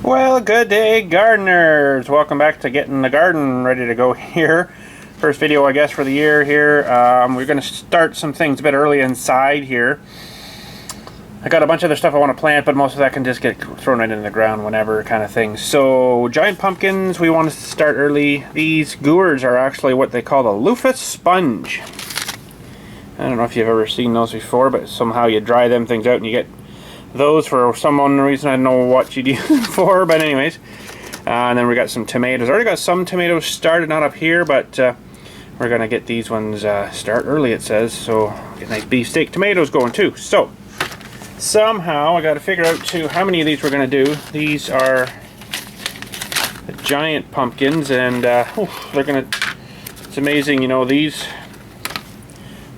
Well, good day, gardeners. Welcome back to getting the garden ready to go here. First video, I guess, for the year here. We're going to start some things a bit early inside here. I got a bunch of other stuff I want to plant, but most of that can just get thrown right into the ground whenever, kind of thing. So, giant pumpkins, we want to start early. These gourds are actually what they call the luffas sponge. I don't know if you've ever seen those before, but somehow you dry them things out and you get those for some reason. I don't know what you'd use them for, but anyways. And then we got some tomatoes. I already got some tomatoes started, not up here, but we're gonna get these ones start early, it says. So get nice beefsteak tomatoes going too. So somehow I got to figure out too how many of these we're gonna do. These are the giant pumpkins, and they're gonna. It's amazing, you know, these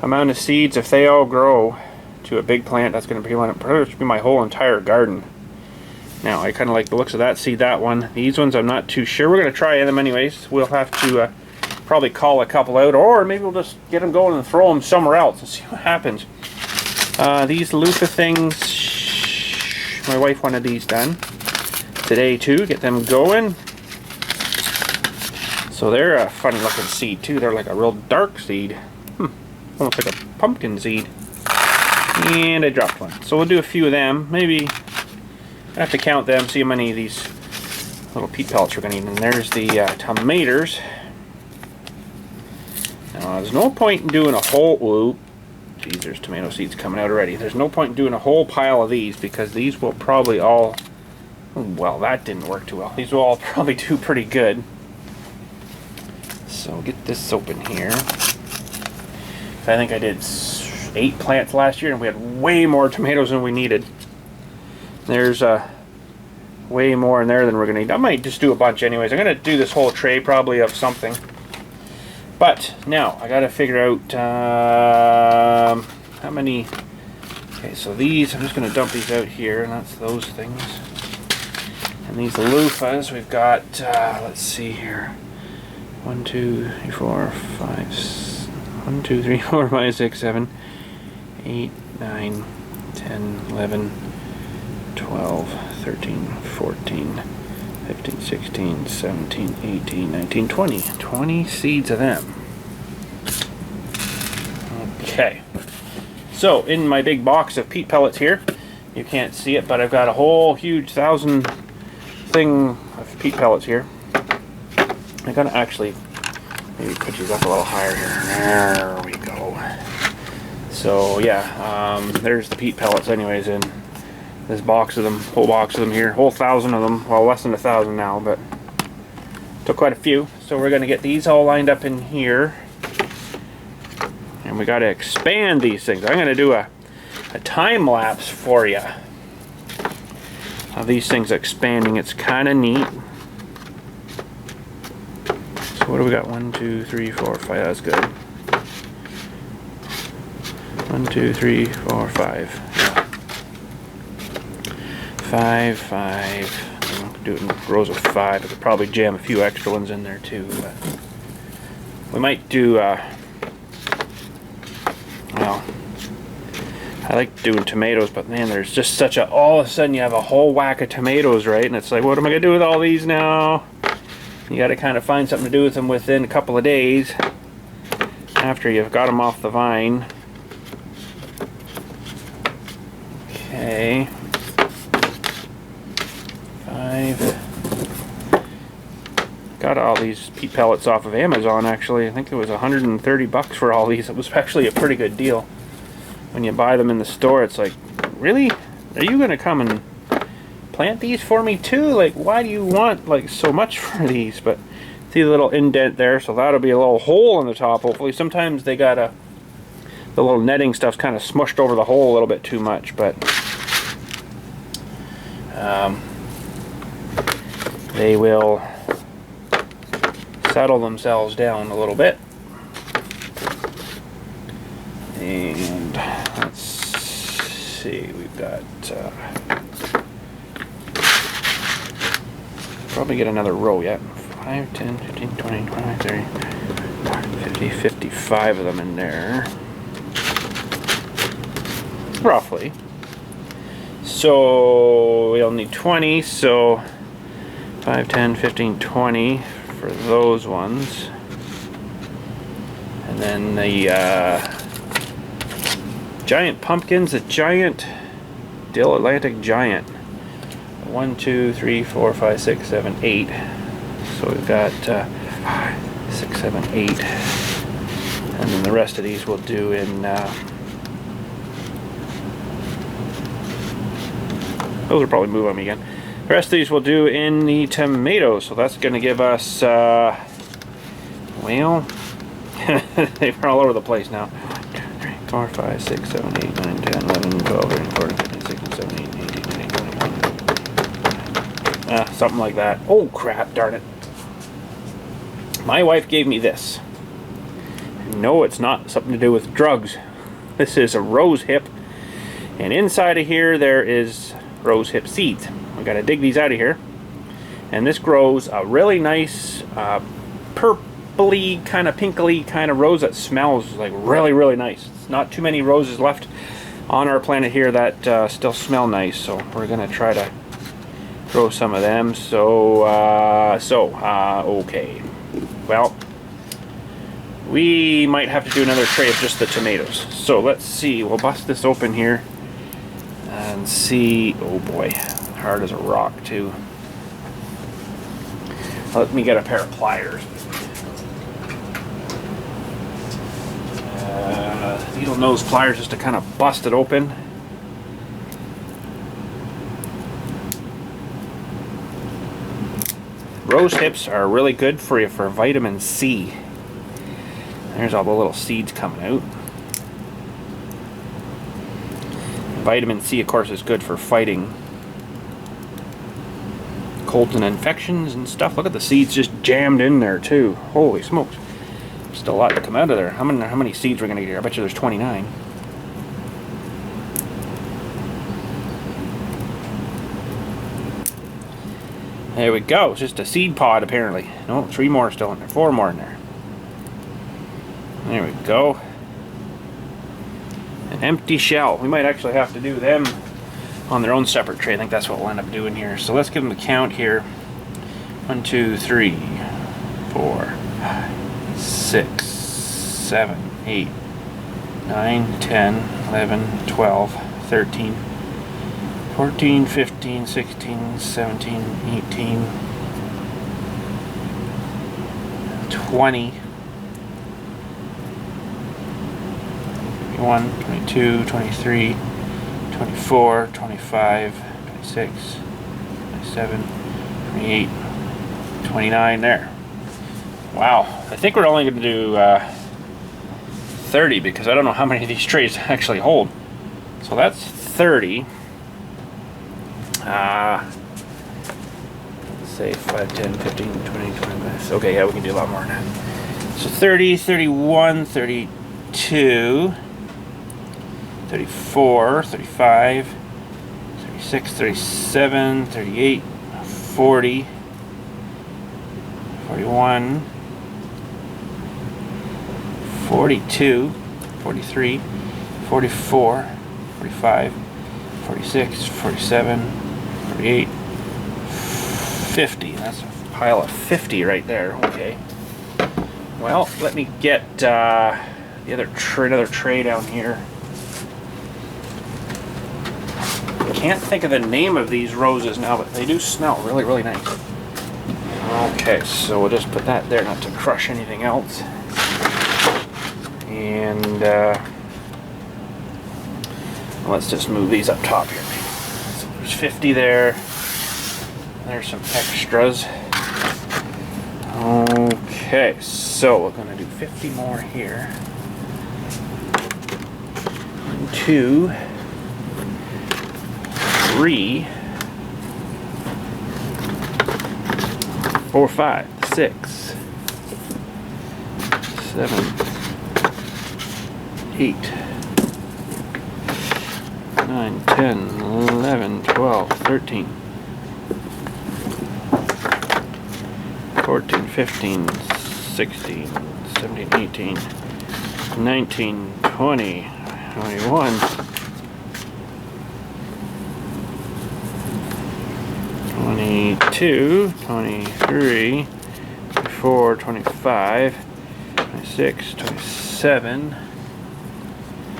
amount of seeds, if they all grow to a big plant, that's going to pretty much be my whole entire garden. Now, I kind of like the looks of that seed, that one. These ones I'm not too sure. We're going to try them anyways. We'll have to probably call a couple out, or maybe we'll just get them going and throw them somewhere else and see what happens. These loofah things, my wife wanted these done today too. Get them going. So they're a funny looking seed too. They're like a real dark seed. Almost like a pumpkin seed. And I dropped one. So we'll do a few of them. Maybe I have to count them, see how many of these little peat pellets we're going to need. And there's the tomatoes. Now, there's no point in doing a whole... Whoop. Geez, there's tomato seeds coming out already. There's no point in doing a whole pile of these, because these will probably all... Well, that didn't work too well. These will all probably do pretty good. So get this open here. I think I did 8 plants last year, and we had way more tomatoes than we needed. There's way more in there than we're gonna need. I might just do a bunch anyways. I'm gonna do this whole tray probably of something. But now I gotta figure out how many. Okay, so these, I'm just gonna dump these out here, and that's those things. And these loofahs, we've got let's see here, 1, 2, 3, 4, 5, 1, 2, 3, 4, 5, 6, 7, 8, 9, 10, 11, 12, 13, 14, 15, 16, 17, 18, 19, 20. 20 seeds of them. Okay. So, in my big box of peat pellets here, you can't see it, but I've got a whole huge 1,000 thing of peat pellets here. I gotta actually maybe put these up a little higher here. There we go. So yeah, there's the peat pellets anyways in this box of them, whole box of them here, whole 1,000 of them. Well, less than 1,000 now, but took quite a few. So we're gonna get these all lined up in here, and we got to expand these things. I'm gonna do a time lapse for you of these things expanding. It's kind of neat. So what do we got? 1, 2, 3, 4, 5. That's good. 1, 2, 3, 4, 5. 5, 5. Do it in rows of 5. I could probably jam a few extra ones in there too. But we might do. Well, I like doing tomatoes, but man, there's just such a. All of a sudden, you have a whole whack of tomatoes, right? And it's like, what am I gonna do with all these now? You got to kind of find something to do with them within a couple of days after you've got them off the vine. Okay. 5. Got all these peat pellets off of Amazon, actually. I think it was 130 bucks for all these. It was actually a pretty good deal. When you buy them in the store, it's like, really? Are you going to come and plant these for me too? Like, why do you want like so much for these? But see the little indent there, so that'll be a little hole in the top. Hopefully, sometimes they got the little netting stuff's kind of smushed over the hole a little bit too much, but they will settle themselves down a little bit. And let's see, we've got probably get another row yet. 5, 10, 15, 20, 25, 30, 40, 50, 55 of them in there. Roughly. So we'll need 20, so 5, 10, 15, 20 for those ones. And then the giant pumpkins, the giant Dill Atlantic Giant. 1, 2, 3, 4, 5, 6, 7, 8. So we've got 6, 7, 8. And then the rest of these we'll do in... those will probably move on me again. The rest of these we'll do in the tomatoes. So that's going to give us... well... they're all over the place now. 1, 2, 3, 4, 5, 6, 7, 8, 9, 10, 11, 12, 13, 14, 15, 16, 17, 18, 19, 20. Something like that. Oh crap, darn it. My wife gave me this. No, it's not something to do with drugs. This is a rose hip. And inside of here there is rose hip seeds. We gotta dig these out of here. And this grows a really nice purpley, kind of pinkly kind of rose that smells like really, really nice. It's not too many roses left on our planet here that still smell nice. So we're gonna try to grow some of them. Okay. Well, we might have to do another tray of just the tomatoes. So let's see. We'll bust this open here and see. Oh boy, hard as a rock too. Let me get a pair of pliers. Needle nose pliers just to kind of bust it open. Rose hips are really good for you for vitamin C. There's all the little seeds coming out. Vitamin C, of course, is good for fighting colds and infections and stuff. Look at the seeds just jammed in there too. Holy smokes. Still a lot to come out of there. How many seeds we're going to get here? I bet you there's 29. There we go. It's just a seed pod apparently. No, 3 more still in there. 4 more in there. There we go. An empty shell. We might actually have to do them on their own separate tray. I think that's what we'll end up doing here. So let's give them a count here. 1, 2, 3, 4, 6, 7, 8, 9, 10, 11, 12, 13, 14, 15, 16, 17, 18, 20, 21, 22, 23, 24, 25, 26, 27, 28, 29 there. Wow, I think we're only going to do 30 because I don't know how many of these trays actually hold. So that's 30. Let's say 5, 10, 15, 20, 25. Okay, yeah, we can do a lot more than that. So 30, 31, 32, 34, 35, 36, 37, 38, 40, 41, 42, 43, 44, 45, 46, 47, 48, 50. That's a pile of 50 right there. Okay. Well, let me get another tray down here. Can't think of the name of these roses now, but they do smell really, really nice. Okay, so we'll just put that there, not to crush anything else. And let's just move these up top here. So there's 50 there. There's some extras. Okay, so we're going to do 50 more here. 1, 2, 3, 4, 5, 6, 7, 8, 9, 10, 11, 12, 13, 14, 15, 16, 17, 18, 19, 20, 21, 22, 22, 23, 24, 25, 26, 27,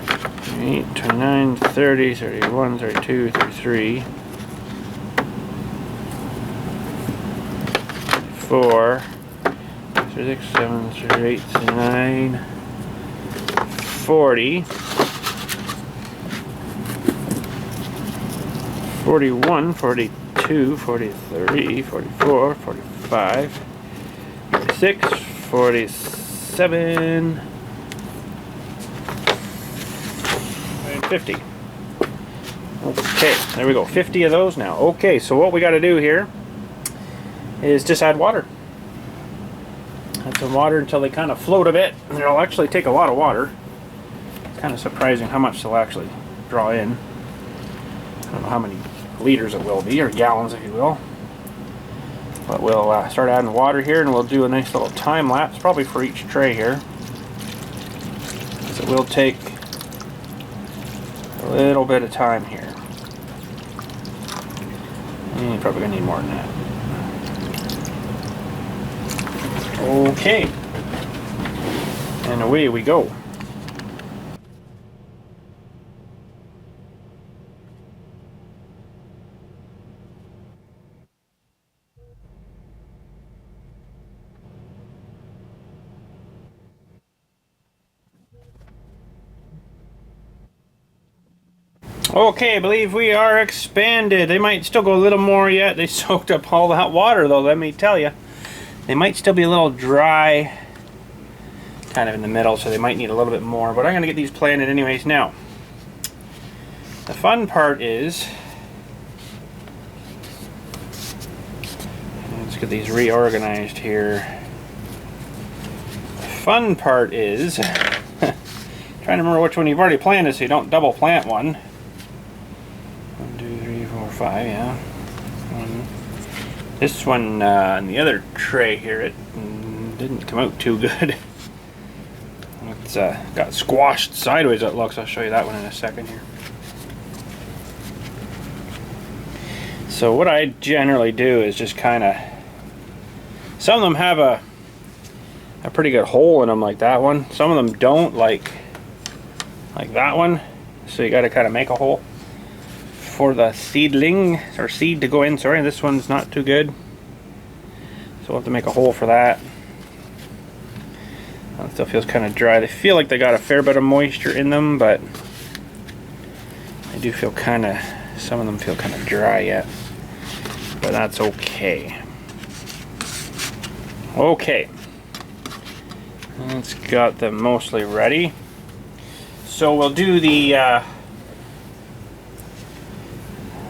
28, 29, 30, 31, 32, 33, 34, 36, 7, 38, 39, 40, 41, 42, 43, 44, 45, 46, 47, and 50. Okay, there we go. 50 of those now. Okay, so what we got to do here is just add water. Add some water until they kind of float a bit. And it'll actually take a lot of water. It's kind of surprising how much they'll actually draw in. I don't know how many liters it will be, or gallons if you will. But we'll start adding water here, and we'll do a nice little time lapse, probably for each tray here. So it will take a little bit of time here. And you're probably going to need more than that. Okay. And away we go. Okay, I believe we are expanded. They might still go a little more yet. They soaked up all that water though, let me tell you. They might still be a little dry, kind of in the middle, so they might need a little bit more, but I'm going to get these planted anyways. Now, the fun part is, let's get these reorganized here. The fun part is, trying to remember which one you've already planted so you don't double plant one. 1, 2, 3, 4, 5, yeah. This one on the other tray here, it didn't come out too good. It's got squashed sideways, it looks. I'll show you that one in a second here. So what I generally do is just kind of, some of them have a pretty good hole in them, like that one. Some of them don't, like that one. So you got to kind of make a hole for the seedling, or seed to go in. Sorry, this one's not too good, so we'll have to make a hole for that. It still feels kind of dry. They feel like they got a fair bit of moisture in them, but I do feel kind of, some of them feel kind of dry yet, but that's okay. Okay, it's got them mostly ready, so we'll do the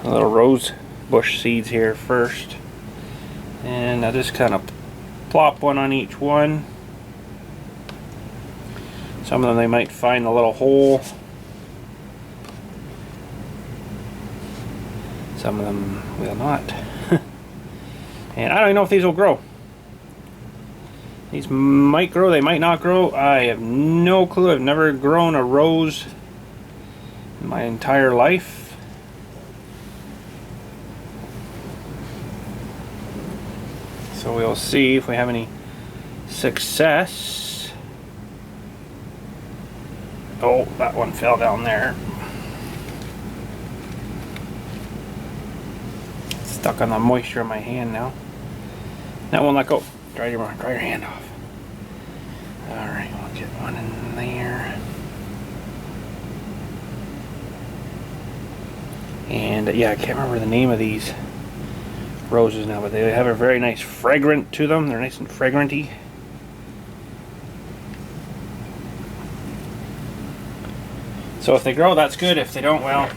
little rose bush seeds here first, and I'll just kind of plop one on each one. Some of them, they might find a little hole, some of them will not. And I don't even know if these will grow. These might grow, they might not grow. I have no clue. I've never grown a rose in my entire life. So we'll see if we have any success. Oh, that one fell down there. Stuck on the moisture in my hand now. That won't let go. Dry your hand off. Alright, we'll get one in there. And yeah, I can't remember the name of these roses now, but they have a very nice fragrant to them. They're nice and fragranty. So if they grow, that's good. If they don't, well,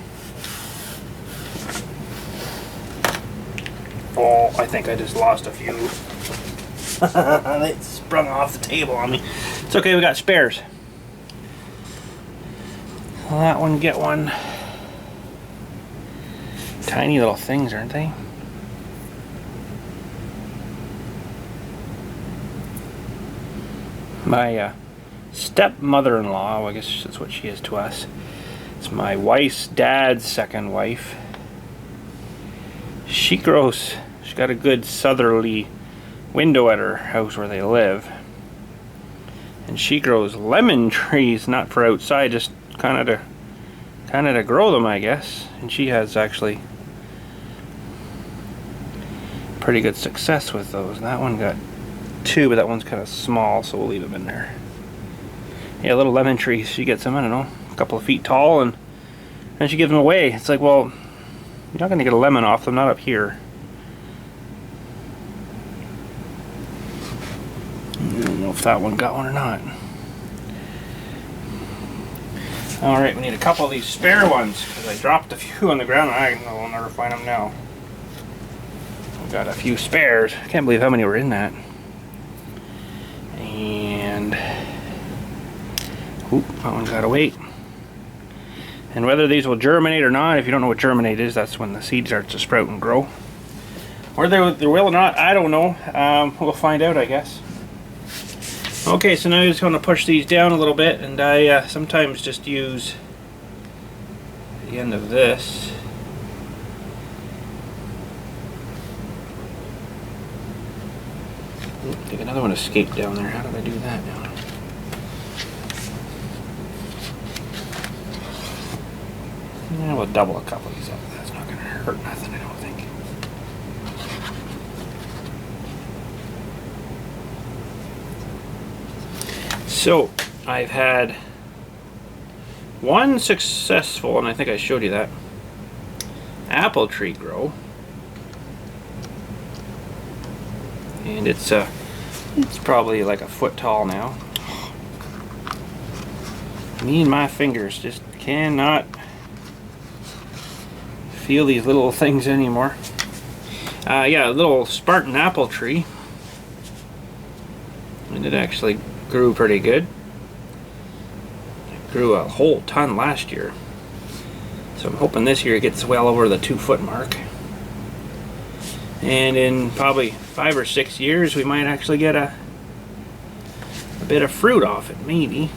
oh, I think I just lost a few. They sprung off the table on me. It's okay, we got spares. Well, that one, get one. Tiny little things, aren't they? My stepmother-in-law, well, I guess that's what she is to us. It's my wife's dad's second wife. She grows She's got a good southerly window at her house where they live. And she grows lemon trees, not for outside, just kind of to grow them, I guess. And she has actually pretty good success with those. And that one got 2, but that one's kind of small, so we'll leave them in there. Yeah, little lemon trees. She gets them, I don't know, a couple of feet tall, and then she gives them away. It's like, well, you're not going to get a lemon off them, not up here. I don't know if that one got one or not. Alright, we need a couple of these spare ones, because I dropped a few on the ground, and I'll never find them now. We've got a few spares. I can't believe how many were in that. And oop, that one's got to wait. And whether these will germinate or not, if you don't know what germinate is, that's when the seed starts to sprout and grow. Whether they will or not, I don't know. We'll find out, I guess. Okay, so now I'm just going to push these down a little bit, and I sometimes just use the end of this. I think another one escaped down there. How did I do that now? Yeah, we'll double a couple of these up. That's not going to hurt nothing, I don't think. So, I've had one successful, and I think I showed you that, apple tree grow. And it's probably like a foot tall now. Me and my fingers just cannot feel these little things anymore. Yeah, a little Spartan apple tree. And it actually grew pretty good. It grew a whole ton last year. So I'm hoping this year it gets well over the 2-foot mark. And in probably 5 or 6 years we might actually get a bit of fruit off it, maybe.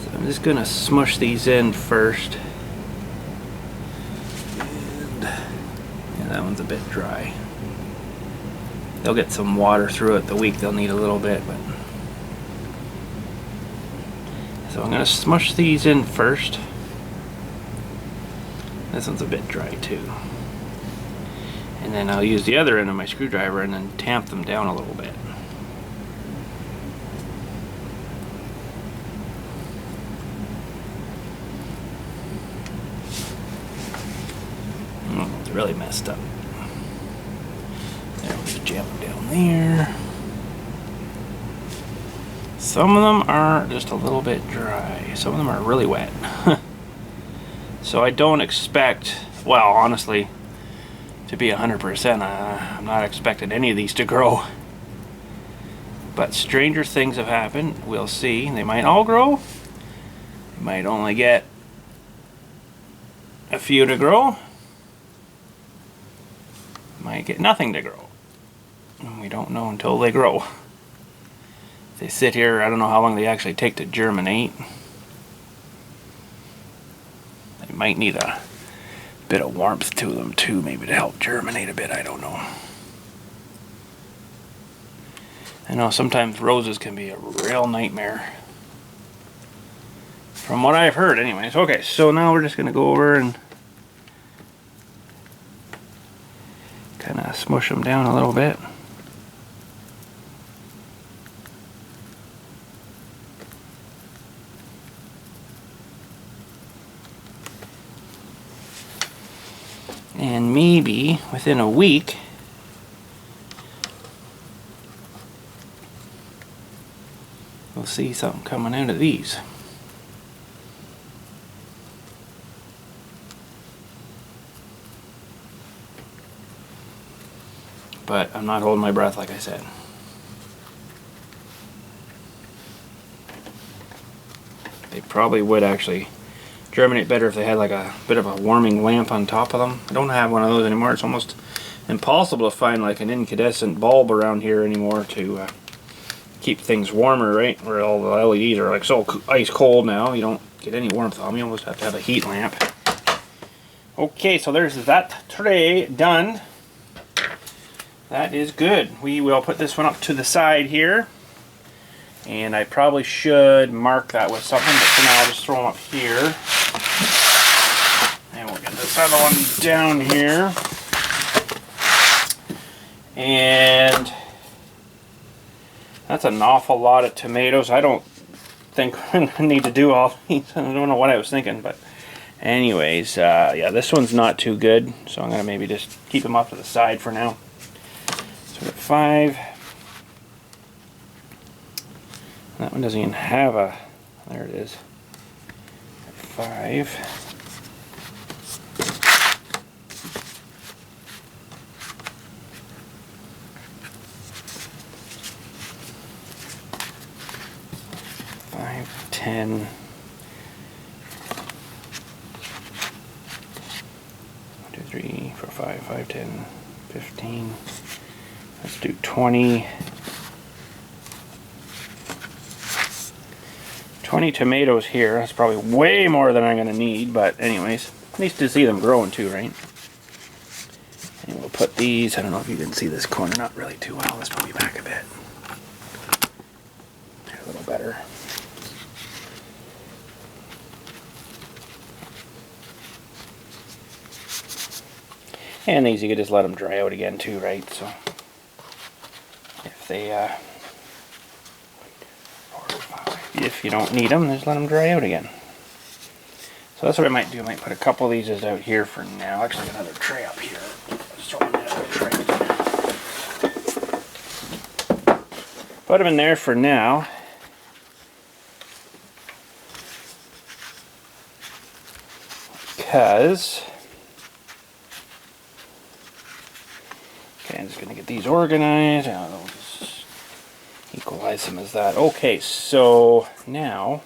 So I'm just gonna smush these in first. And yeah, that one's a bit dry. They'll get some water through it the week. They'll need a little bit, but so I'm going to smush these in first. This one's a bit dry too. And then I'll use the other end of my screwdriver and then tamp them down a little bit. Oh, it's really messed up. There, we'll just jam them down there. Some of them are just a little bit dry. Some of them are really wet. So I don't expect, well, honestly, to be 100%, I'm not expecting any of these to grow. But stranger things have happened. We'll see. They might all grow. You might only get a few to grow. Might get nothing to grow. And we don't know until they grow. They sit here, I don't know how long they actually take to germinate. They might need a bit of warmth to them too, maybe to help germinate a bit, I don't know. I know sometimes roses can be a real nightmare. From what I've heard anyways. Okay, so now we're just going to go over and kind of smush them down a little bit. And maybe within a week we'll see something coming out of these. But I'm not holding my breath, like I said. They probably would actually germinate better if they had like a bit of a warming lamp on top of them. I don't have one of those anymore. It's almost impossible to find like an incandescent bulb around here anymore to keep things warmer, right? Where all the LEDs are like so ice cold now, you don't get any warmth on them. You almost have to have a heat lamp. Okay, so there's that tray done. That is good. We will put this one up to the side here. And I probably should mark that with something, but for now I'll just throw them up here. And we'll get this other one down here. And that's an awful lot of tomatoes. I don't think I need to do all these. I don't know what I was thinking, but anyways, yeah, this one's not too good. So I'm going to maybe just keep them up to the side for now. So we got 5. That one doesn't even have a, there it is, 5. 5, 10. 1, 2, 3, 4, 5, 5, 10, 15. Let's do 20. 20 tomatoes here. That's probably way more than I'm going to need, but anyways, nice to see them growing too, right? And we'll put these, I don't know if you can see this corner, not really too well. Let's move you back a bit. A little better. And these you could just let them dry out again too, right? So if they if you don't need them, just let them dry out again. So that's what I might do. I might put a couple of these out here for now. Actually, another tray up here. Just throw them in another tray. Put them in there for now. Because, okay, I'm just going to get these organized. I'll just equalize them as that. Okay, so now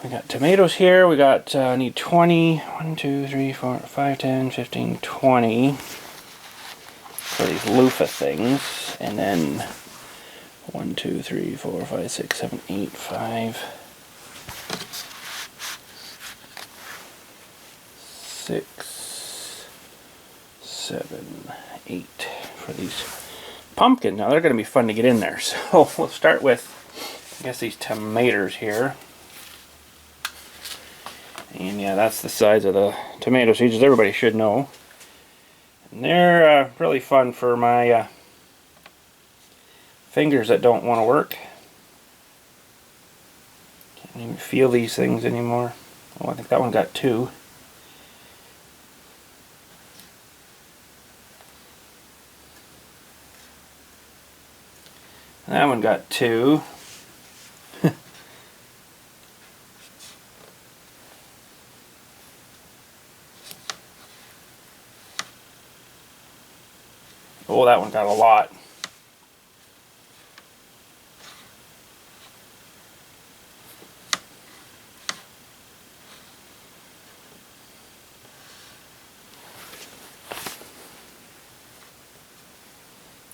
we got tomatoes here. We got need 20. 1, 2, 3, 4, 5, 10, 15, 20 for these loofah things, and then 1, 2, 3, 4, 5, 6, 7, 8, 5, 6, 7, 8 for these pumpkins. Now they're going to be fun to get in there. So we'll start with, I guess, these tomatoes here. And yeah, that's the size of the tomato seeds, as everybody should know. And they're really fun for my fingers that don't want to work. Can't even feel these things anymore. Oh, I think that one got 2. That one got 2. Oh, that one got a lot.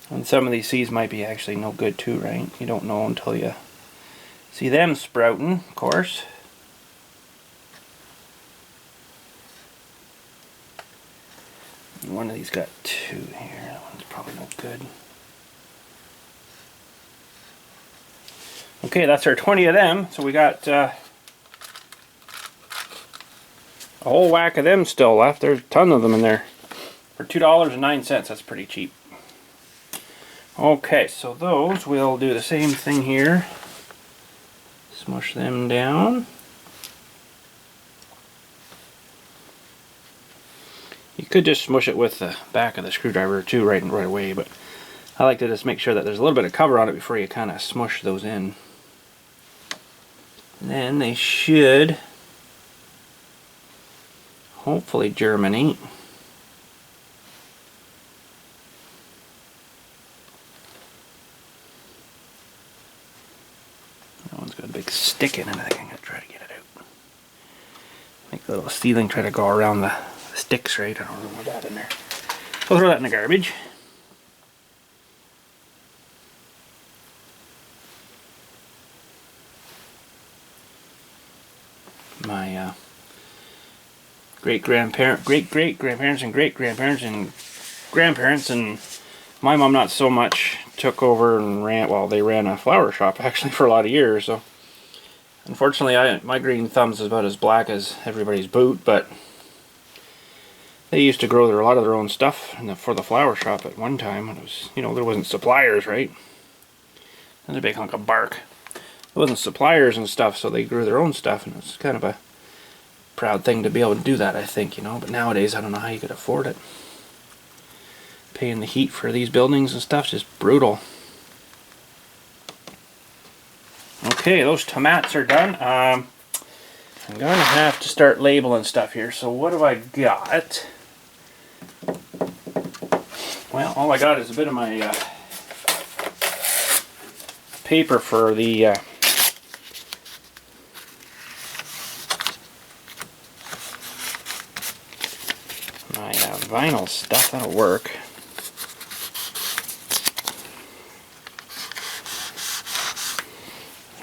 And some of these seeds might be actually no good too, right? You don't know until you see them sprouting, of course. And one of these got 2 here. That one's probably no good. Okay, that's our 20 of them. So we got a whole whack of them still left. There's a ton of them in there. For $2.09, that's pretty cheap. Okay, so those, we'll do the same thing here. Smush them down. You could just smush it with the back of the screwdriver too right away, but I like to just make sure that there's a little bit of cover on it before you kind of smush those in. And then they should hopefully germinate. That one's got a big stick in it. I think I'm going to try to get it out. Make the little seedling try to go around the sticks, right? I don't know what that in there. We'll throw that in the garbage. My great-great-grandparents and great-grandparents and grandparents, and my mom not so much, took over and ran, well, they ran a flower shop actually for a lot of years. So unfortunately my green thumb's about as black as everybody's boot, but they used to grow a lot of their own stuff for the flower shop at one time. It was, you know, there wasn't suppliers, right? That's a big hunk of bark. There wasn't suppliers and stuff, so they grew their own stuff, and it's kind of a proud thing to be able to do that, I think, you know. But nowadays, I don't know how you could afford it. Paying the heat for these buildings and stuff is just brutal. Okay, those tomats are done. I'm gonna have to start labeling stuff here. So what have I got? Well, all I got is a bit of my paper for the my vinyl stuff. That'll work.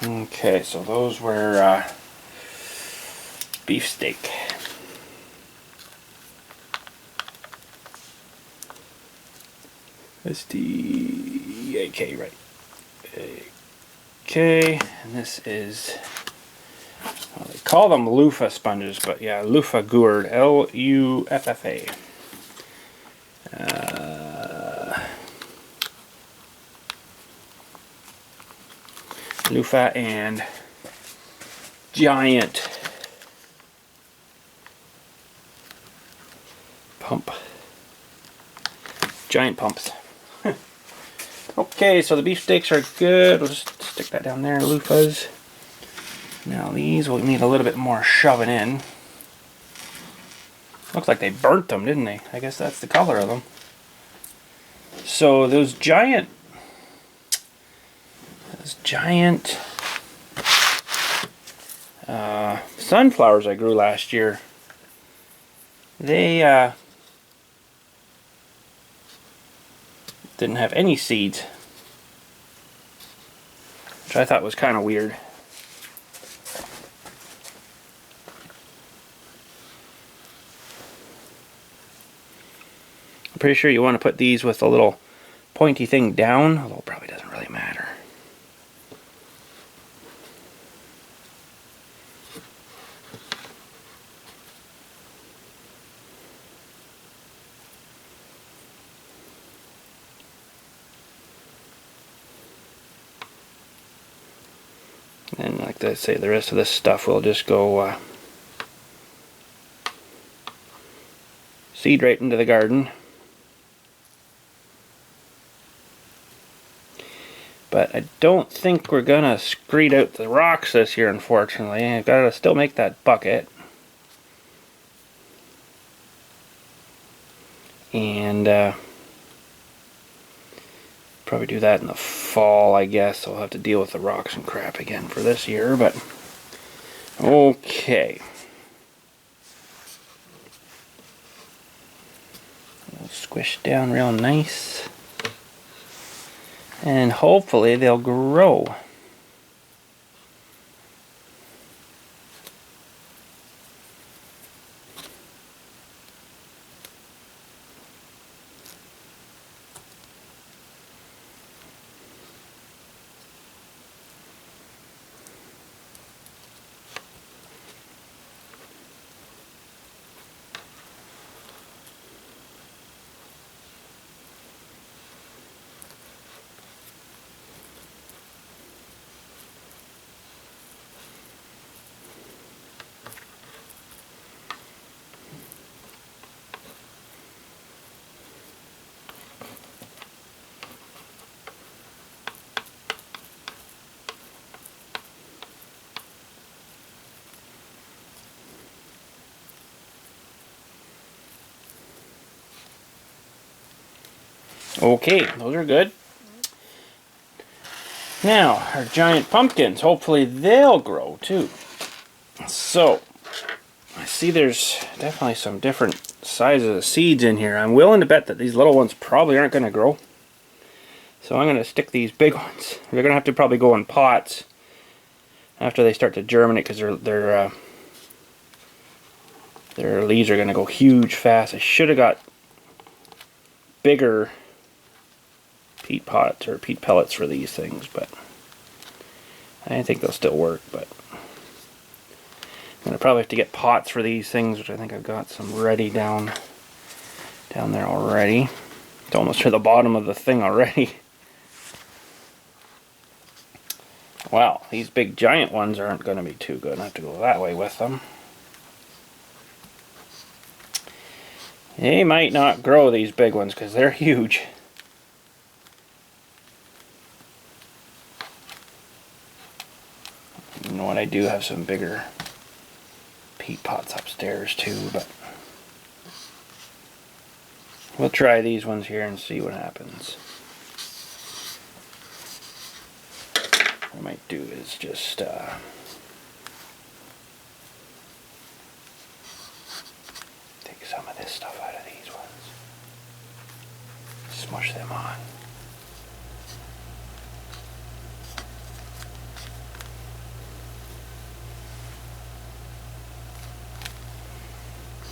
Okay, so those were beefsteak. S-T-A-K, right. Okay, and this is, well, they call them loofah sponges, but yeah, loofah gourd, L-U-F-F-A. Loofah and giant pump. Giant pumps. Okay, so the beefsteaks are good. We'll just stick that down there, loofahs. Now these will need a little bit more shoving in. Looks like they burnt them, didn't they? I guess that's the color of them. So those giant sunflowers I grew last year, they didn't have any seeds, which I thought was kind of weird. I'm pretty sure you want to put these with a little pointy thing down, although it probably doesn't really matter. And like I say, the rest of this stuff will just go seed right into the garden. But I don't think we're gonna screed out the rocks this year, unfortunately. I've got to still make that bucket. And probably do that in the fall, I guess. I'll have to deal with the rocks and crap again for this year, but okay. We'll squish down real nice. And hopefully they'll grow. Okay, those are good. Now, our giant pumpkins, hopefully they'll grow too. So, I see there's definitely some different size of the seeds in here. I'm willing to bet that these little ones probably aren't going to grow. So I'm going to stick these big ones. They're going to have to probably go in pots after they start to germinate, because their leaves are going to go huge fast. I should have got bigger peat pots or peat pellets for these things, but I think they'll still work. But I'm going to probably have to get pots for these things, which I think I've got some ready down there already. It's almost to the bottom of the thing already. Wow, these big giant ones aren't going to be too good. I have to go that way with them. They might not grow, these big ones, because they're huge. You know what, I do have some bigger peat pots upstairs too, but we'll try these ones here and see what happens. What I might do is just take some of this stuff out of these ones, smush them on.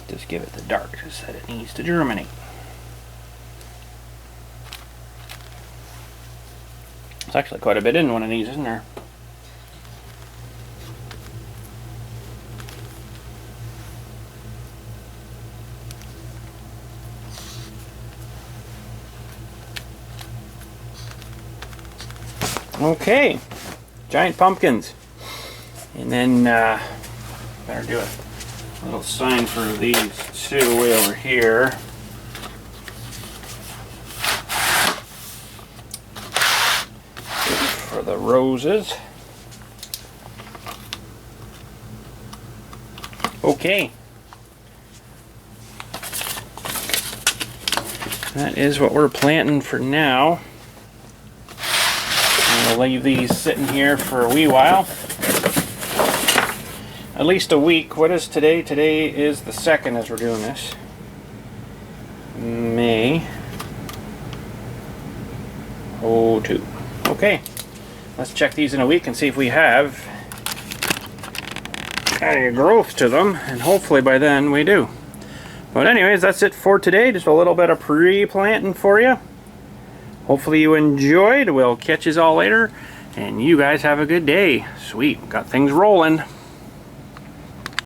Just give it the darkness that it needs to germinate. There's actually quite a bit in one of these, isn't there? Okay, giant pumpkins. And then better do a little sign for these two way over here. For the roses. Okay. That is what we're planting for now. I'm gonna leave these sitting here for a wee while. At least a week. What is today? Today is the 2nd as we're doing this. May 02. Okay. Let's check these in a week and see if we have any growth to them, and hopefully by then we do. But anyways, that's it for today. Just a little bit of pre-planting for you. Hopefully you enjoyed. We'll catch you all later, and you guys have a good day. Sweet. Got things rolling.